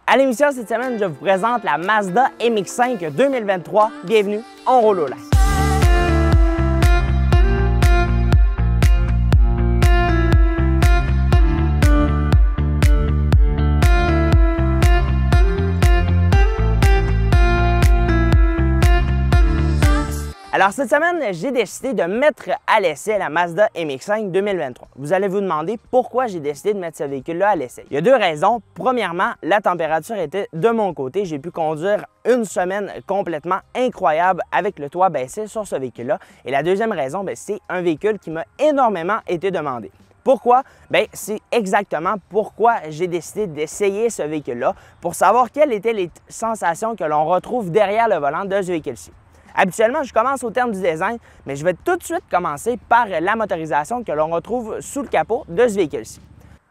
À l'émission cette semaine, je vous présente la Mazda MX-5 2023. Bienvenue, on roule au lac. Alors cette semaine, j'ai décidé de mettre à l'essai la Mazda MX-5 2023. Vous allez vous demander pourquoi j'ai décidé de mettre ce véhicule-là à l'essai. Il y a deux raisons. Premièrement, la température était de mon côté. J'ai pu conduire une semaine complètement incroyable avec le toit baissé sur ce véhicule-là. Et la deuxième raison, c'est un véhicule qui m'a énormément été demandé. Pourquoi? C'est exactement pourquoi j'ai décidé d'essayer ce véhicule-là, pour savoir quelles étaient les sensations que l'on retrouve derrière le volant de ce véhicule-ci. Habituellement, je commence au terme du design, mais je vais tout de suite commencer par la motorisation que l'on retrouve sous le capot de ce véhicule-ci.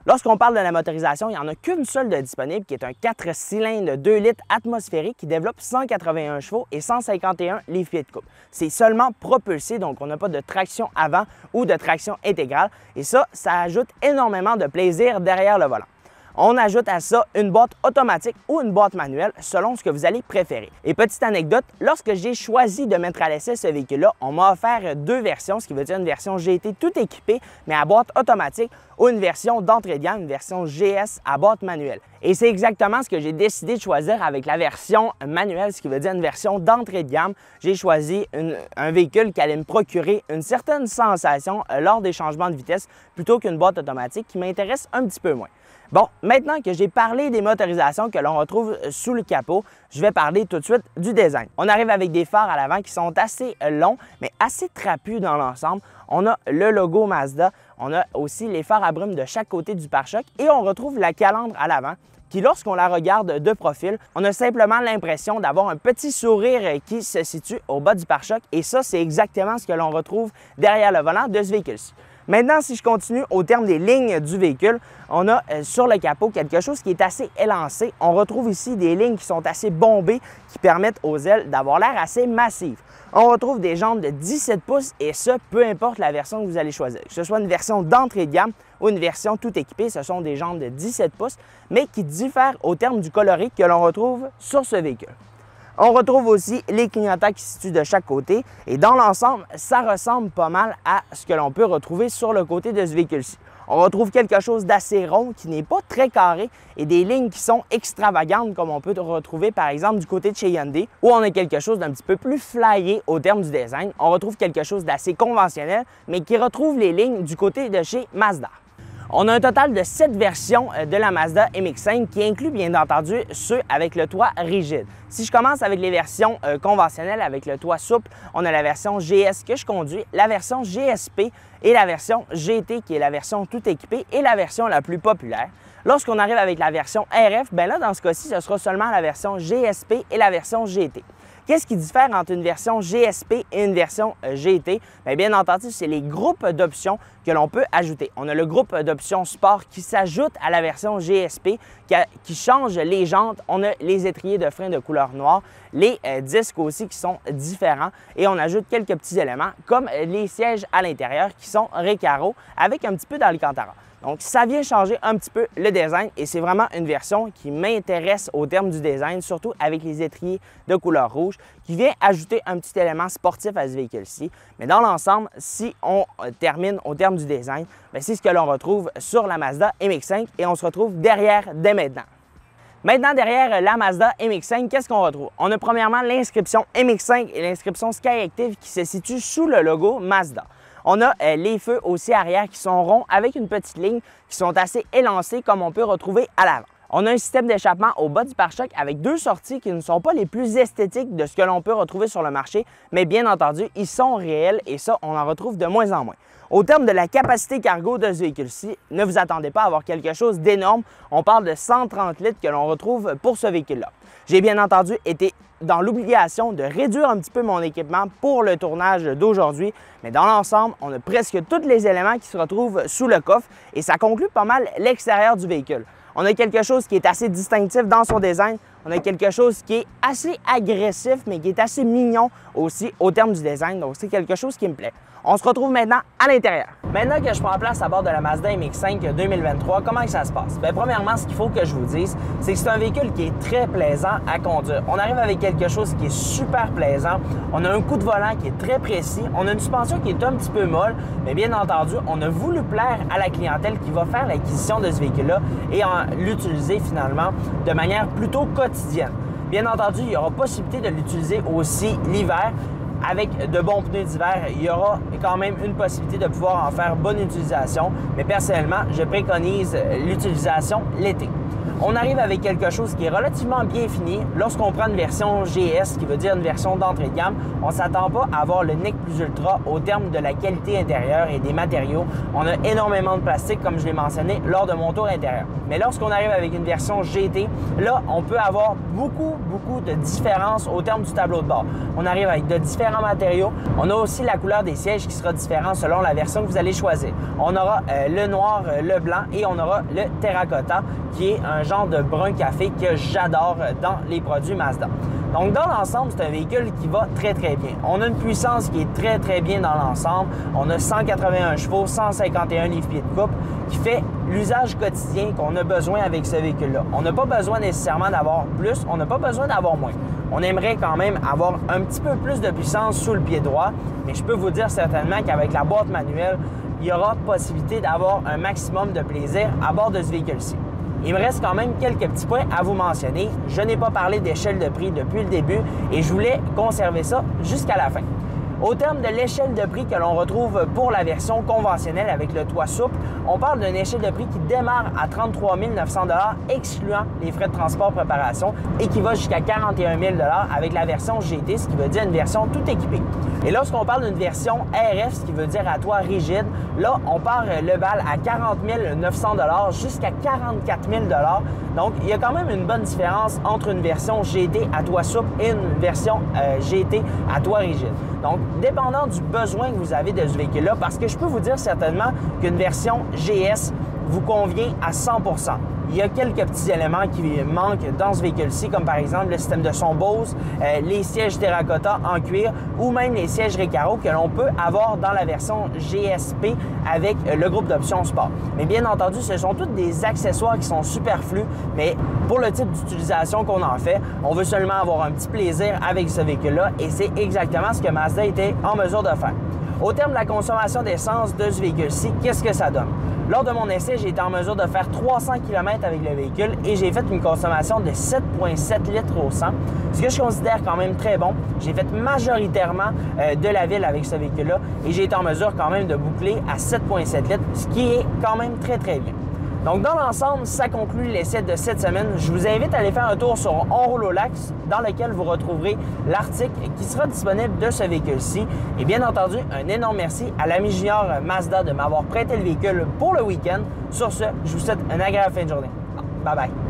Lorsqu'on parle de la motorisation, il n'y en a qu'une seule de disponible, qui est un 4 cylindres 2 litres atmosphérique qui développe 181 chevaux et 151 livres-pieds de couple. C'est seulement propulsé, donc on n'a pas de traction avant ou de traction intégrale. Et ça ajoute énormément de plaisir derrière le volant. On ajoute à ça une boîte automatique ou une boîte manuelle selon ce que vous allez préférer. Et petite anecdote, lorsque j'ai choisi de mettre à l'essai ce véhicule-là, on m'a offert deux versions, ce qui veut dire une version GT tout équipée, mais à boîte automatique, ou une version d'entrée de gamme, une version GS à boîte manuelle. Et c'est exactement ce que j'ai décidé de choisir avec la version manuelle, ce qui veut dire une version d'entrée de gamme. J'ai choisi un véhicule qui allait me procurer une certaine sensation lors des changements de vitesse plutôt qu'une boîte automatique qui m'intéresse un petit peu moins. Bon, maintenant que j'ai parlé des motorisations que l'on retrouve sous le capot, je vais parler tout de suite du design. On arrive avec des phares à l'avant qui sont assez longs, mais assez trapus dans l'ensemble. On a le logo Mazda, on a aussi les phares à brume de chaque côté du pare-choc et on retrouve la calandre à l'avant qui, lorsqu'on la regarde de profil, on a simplement l'impression d'avoir un petit sourire qui se situe au bas du pare-choc et ça, c'est exactement ce que l'on retrouve derrière le volant de ce véhicule-ci. Maintenant, si je continue au terme des lignes du véhicule, on a sur le capot quelque chose qui est assez élancé. On retrouve ici des lignes qui sont assez bombées, qui permettent aux ailes d'avoir l'air assez massives. On retrouve des jantes de 17 pouces et ça, peu importe la version que vous allez choisir. Que ce soit une version d'entrée de gamme ou une version tout équipée, ce sont des jantes de 17 pouces, mais qui diffèrent au terme du coloris que l'on retrouve sur ce véhicule. On retrouve aussi les clignotants qui se situent de chaque côté et dans l'ensemble, ça ressemble pas mal à ce que l'on peut retrouver sur le côté de ce véhicule-ci. On retrouve quelque chose d'assez rond qui n'est pas très carré et des lignes qui sont extravagantes comme on peut retrouver par exemple du côté de chez Hyundai où on a quelque chose d'un petit peu plus flyé au terme du design. On retrouve quelque chose d'assez conventionnel mais qui retrouve les lignes du côté de chez Mazda. On a un total de 7 versions de la Mazda MX-5 qui inclut bien entendu ceux avec le toit rigide. Si je commence avec les versions conventionnelles avec le toit souple, on a la version GS que je conduis, la version GSP et la version GT qui est la version tout équipée et la version la plus populaire. Lorsqu'on arrive avec la version RF, là dans ce cas-ci, ce sera seulement la version GSP et la version GT. Qu'est-ce qui diffère entre une version GSP et une version GT? Bien entendu, c'est les groupes d'options que l'on peut ajouter. On a le groupe d'options sport qui s'ajoute à la version GSP, qui change les jantes. On a les étriers de frein de couleur noire, les disques aussi qui sont différents et on ajoute quelques petits éléments comme les sièges à l'intérieur qui sont Recaro avec un petit peu d'Alcantara. Donc, ça vient changer un petit peu le design et c'est vraiment une version qui m'intéresse au terme du design, surtout avec les étriers de couleur rouge, qui vient ajouter un petit élément sportif à ce véhicule-ci. Mais dans l'ensemble, si on termine au terme du design, c'est ce que l'on retrouve sur la Mazda MX-5 et on se retrouve derrière dès maintenant. Maintenant, derrière la Mazda MX-5, qu'est-ce qu'on retrouve? On a premièrement l'inscription MX-5 et l'inscription Skyactiv qui se situe sous le logo Mazda. On a les feux aussi arrière qui sont ronds avec une petite ligne qui sont assez élancés comme on peut retrouver à l'avant. On a un système d'échappement au bas du pare-choc avec deux sorties qui ne sont pas les plus esthétiques de ce que l'on peut retrouver sur le marché, mais bien entendu, ils sont réels et ça, on en retrouve de moins en moins. Au terme de la capacité cargo de ce véhicule-ci, ne vous attendez pas à avoir quelque chose d'énorme. On parle de 130 litres que l'on retrouve pour ce véhicule-là. J'ai bien entendu été dans l'obligation de réduire un petit peu mon équipement pour le tournage d'aujourd'hui, mais dans l'ensemble, on a presque tous les éléments qui se retrouvent sous le coffre et ça conclut pas mal l'extérieur du véhicule. On a quelque chose qui est assez distinctif dans son design, on a quelque chose qui est assez agressif mais qui est assez mignon aussi au terme du design, donc c'est quelque chose qui me plaît. On se retrouve maintenant à l'intérieur. Maintenant que je prends place à bord de la Mazda MX-5 2023, comment que ça se passe? Bien, premièrement, ce qu'il faut que je vous dise, c'est que c'est un véhicule qui est très plaisant à conduire. On arrive avec quelque chose qui est super plaisant. On a un coup de volant qui est très précis. On a une suspension qui est un petit peu molle, mais bien entendu, on a voulu plaire à la clientèle qui va faire l'acquisition de ce véhicule-là et l'utiliser finalement de manière plutôt quotidienne. Bien entendu, il y aura possibilité de l'utiliser aussi l'hiver. Avec de bons pneus d'hiver, il y aura quand même une possibilité de pouvoir en faire bonne utilisation, mais personnellement, je préconise l'utilisation l'été. On arrive avec quelque chose qui est relativement bien fini. Lorsqu'on prend une version GS, qui veut dire une version d'entrée de gamme, on ne s'attend pas à avoir le NIC Plus Ultra au terme de la qualité intérieure et des matériaux. On a énormément de plastique, comme je l'ai mentionné lors de mon tour intérieur. Mais lorsqu'on arrive avec une version GT, là, on peut avoir beaucoup de différences au terme du tableau de bord. On arrive avec de différents matériaux. On a aussi la couleur des sièges qui sera différente selon la version que vous allez choisir. On aura le noir, le blanc et on aura le terracotta, qui est un genre de brun café que j'adore dans les produits Mazda. Donc, dans l'ensemble, c'est un véhicule qui va très bien. On a une puissance qui est très bien dans l'ensemble. On a 181 chevaux, 151 livres-pieds de couple, qui fait l'usage quotidien qu'on a besoin avec ce véhicule-là. On n'a pas besoin nécessairement d'avoir plus, on n'a pas besoin d'avoir moins. On aimerait quand même avoir un petit peu plus de puissance sous le pied droit, mais je peux vous dire certainement qu'avec la boîte manuelle, il y aura possibilité d'avoir un maximum de plaisir à bord de ce véhicule-ci. Il me reste quand même quelques petits points à vous mentionner. Je n'ai pas parlé d'échelle de prix depuis le début et je voulais conserver ça jusqu'à la fin. Au terme de l'échelle de prix que l'on retrouve pour la version conventionnelle avec le toit souple, on parle d'une échelle de prix qui démarre à 33 900 $ excluant les frais de transport préparation et qui va jusqu'à 41 000 $ avec la version GT, ce qui veut dire une version tout équipée. Et lorsqu'on parle d'une version RF, ce qui veut dire à toit rigide, là, on part le bal à 40 900 $ jusqu'à 44 000 $. Donc, il y a quand même une bonne différence entre une version GT à toit souple et une version GT à toit rigide. Donc, dépendant du besoin que vous avez de ce véhicule-là, parce que je peux vous dire certainement qu'une version GS vous convient à 100%. Il y a quelques petits éléments qui manquent dans ce véhicule-ci, comme par exemple le système de son Bose, les sièges terracotta en cuir ou même les sièges Recaro que l'on peut avoir dans la version GSP avec le groupe d'options Sport. Mais bien entendu, ce sont tous des accessoires qui sont superflus, mais pour le type d'utilisation qu'on en fait, on veut seulement avoir un petit plaisir avec ce véhicule-là et c'est exactement ce que Mazda était en mesure de faire. Au terme de la consommation d'essence de ce véhicule-ci, qu'est-ce que ça donne? Lors de mon essai, j'ai été en mesure de faire 300 km avec le véhicule et j'ai fait une consommation de 7,7 litres au 100, ce que je considère quand même très bon. J'ai fait majoritairement de la ville avec ce véhicule-là et j'ai été en mesure quand même de boucler à 7,7 litres, ce qui est quand même très bien. Donc, dans l'ensemble, ça conclut l'essai de cette semaine. Je vous invite à aller faire un tour sur On Roule au Lac, dans lequel vous retrouverez l'article qui sera disponible de ce véhicule-ci. Et bien entendu, un énorme merci à l'ami junior Mazda de m'avoir prêté le véhicule pour le week-end. Sur ce, je vous souhaite une agréable fin de journée. Bye bye.